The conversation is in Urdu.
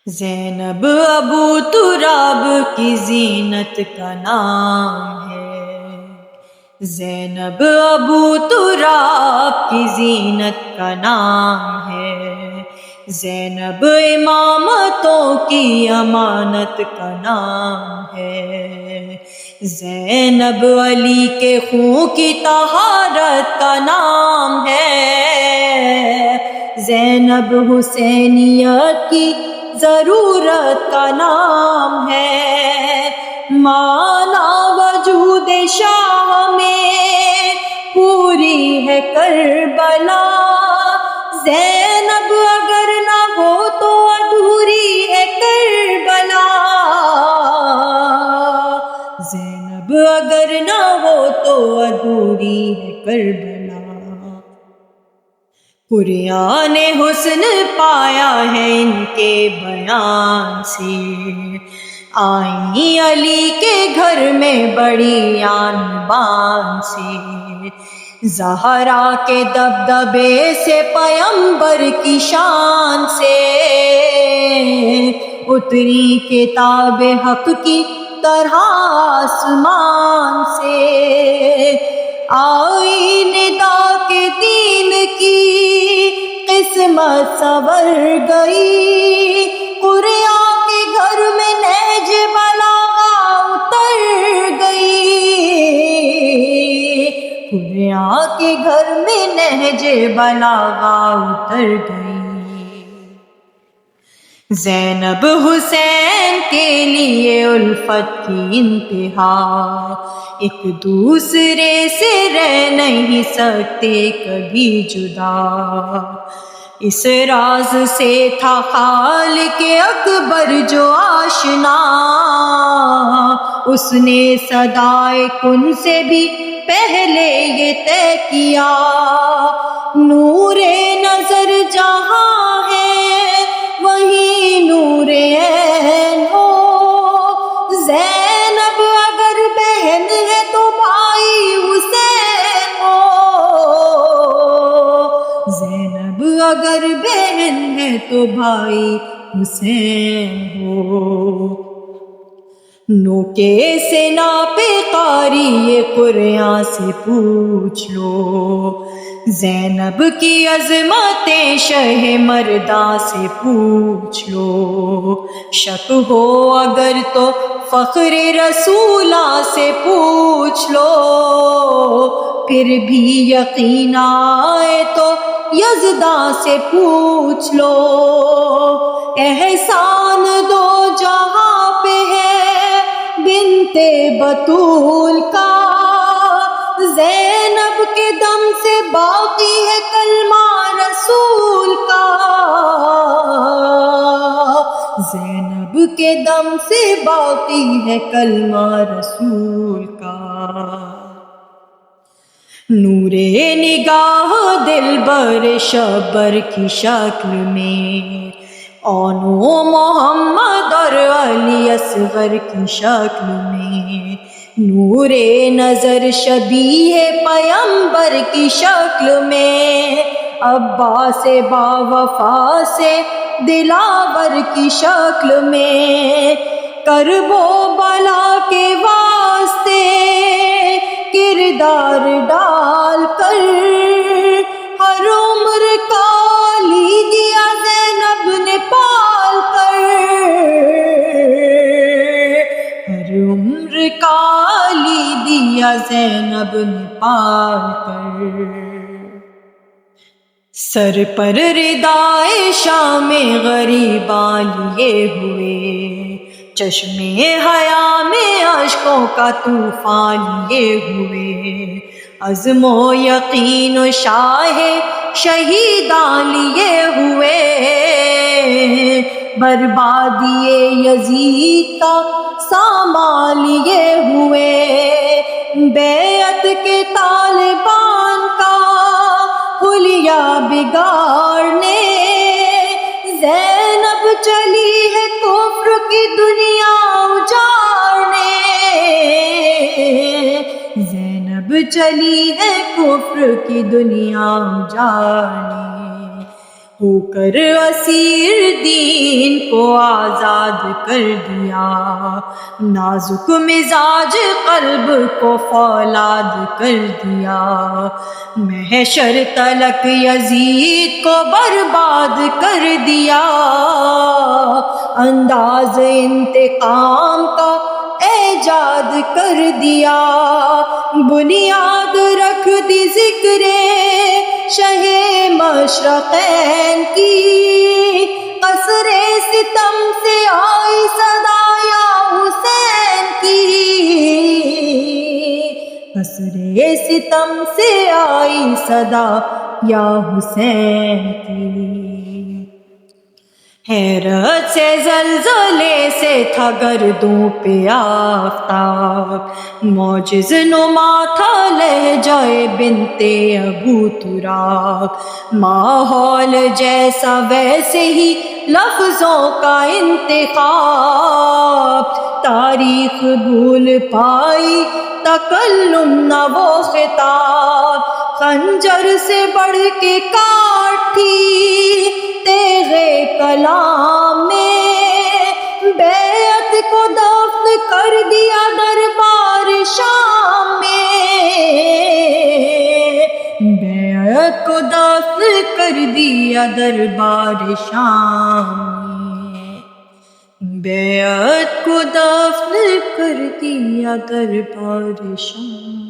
زینب ابو تراب کی زینت کا نام ہے، زینب ابو تراب کی زینت کا نام ہے، زینب امامتوں کی امانت کا نام ہے، زینب علی کے خون کی طہارت کا نام ہے، زینب حسینیت کی ضرورت کا نام ہے، مانا وجود شاہ میں پوری ہے کربلا، زینب اگر نہ ہو تو ادھوری ہے کربلا، زینب اگر نہ ہو تو ادھوری ہے کربلا۔ قرآن حسن پایا ہے ان کے بیان سے، آئیں علی کے گھر میں بڑی آن بان سے، زہرا کے دبدبے سے پیمبر کی شان سے، اتری کتاب حق کی طرح آسمان سے، آئی ندا کے دین کی قسمت سنور گئی، قرآن کے گھر میں نہج بلاغہ اتر گئی، قرآن کے گھر میں نہج بلاغہ اتر گئی۔ زینب حسین کے لیے الفت کی انتہا، ایک دوسرے سے رہ نہیں سکتے کبھی جدا، اس راز سے تھا خالق اکبر جو آشنا، اس نے صدائے کن سے بھی پہلے یہ طے کیا، نور نظر جہاں ہے وہی نور عین ہو، زینب اگر بہن ہے تو بھائی حسین ہو، زینب اگر بہن ہے تو بھائی حسین ہو، نوکے سے ناپے قاری یہ قرآن سے پوچھ لو، زینب کی عظمتیں شہ مرداں سے پوچھ لو، شک ہو اگر تو فخر رسولاں سے پوچھ لو، پھر بھی یقین آئے تو یزداں سے پوچھ لو، احسان دو جہاں پہ ہے بنت بطول کا، زینب کے دم سے باقی ہے کلمہ رسول کا، زینب کے دم سے باقی ہے کلمہ رسول کا، نور نگاہ دلبر شبر کی شکل میں، آنو محمد اور علی اصغر کی شکل میں، نور نظر شبیہ پیمبر کی شکل میں، عباس با وفا سے دلاور کی شکل میں، کرب و بلا کے واسطے کردار ڈال کر، ہر عمر کا لی دیا زینب نے پال کر، ہر عمر کا لی دیا زینب نے پال کر، سر پر ردائے شام غریباں لیے ہوئے، چشمے حیا میں اشکوں کا طوفان لیے ہوئے، عزم و یقین و شاہ شہیداں لیے ہوئے، بربادی یزید کا سامان لیے ہوئے، بیعت کے طالبان کا حلیہ بگاڑنے، زینب چلی ہے کفر کی دنیا اجاڑنے، زینب چلی ہے کفر کی دنیا اجاڑنے، ہو کر اسیر دین کو آزاد کر دیا، نازک مزاج قلب کو فولاد کر دیا، محشر تلک یزید کو برباد کر دیا، انداز انتقام کا ایجاد کر دیا، بنیاد رکھ دی ذکر شہ مشرقین کی، قصر ستم سے آئی صدا یا حسین کی، قصر ستم سے آئی صدا یا حسین کی، حیرت سے زلزلے سے تھا گردوں پہ آفتاب، معجز نما تھا لہجہ بنت ابو تراب، ماحول جیسا ویسے ہی لفظوں کا انتخاب، تاریخ بھول پائی تکلم نہ وہ خطاب، خنجر سے بڑھ کے کاٹ تھی تیغے کلام نے، بیعت کو دفن کر دیا دربار شام میں، بیعت کو دفن کر دیا دربار شام میں، بیعت کو دفن کر دیا دربار شام۔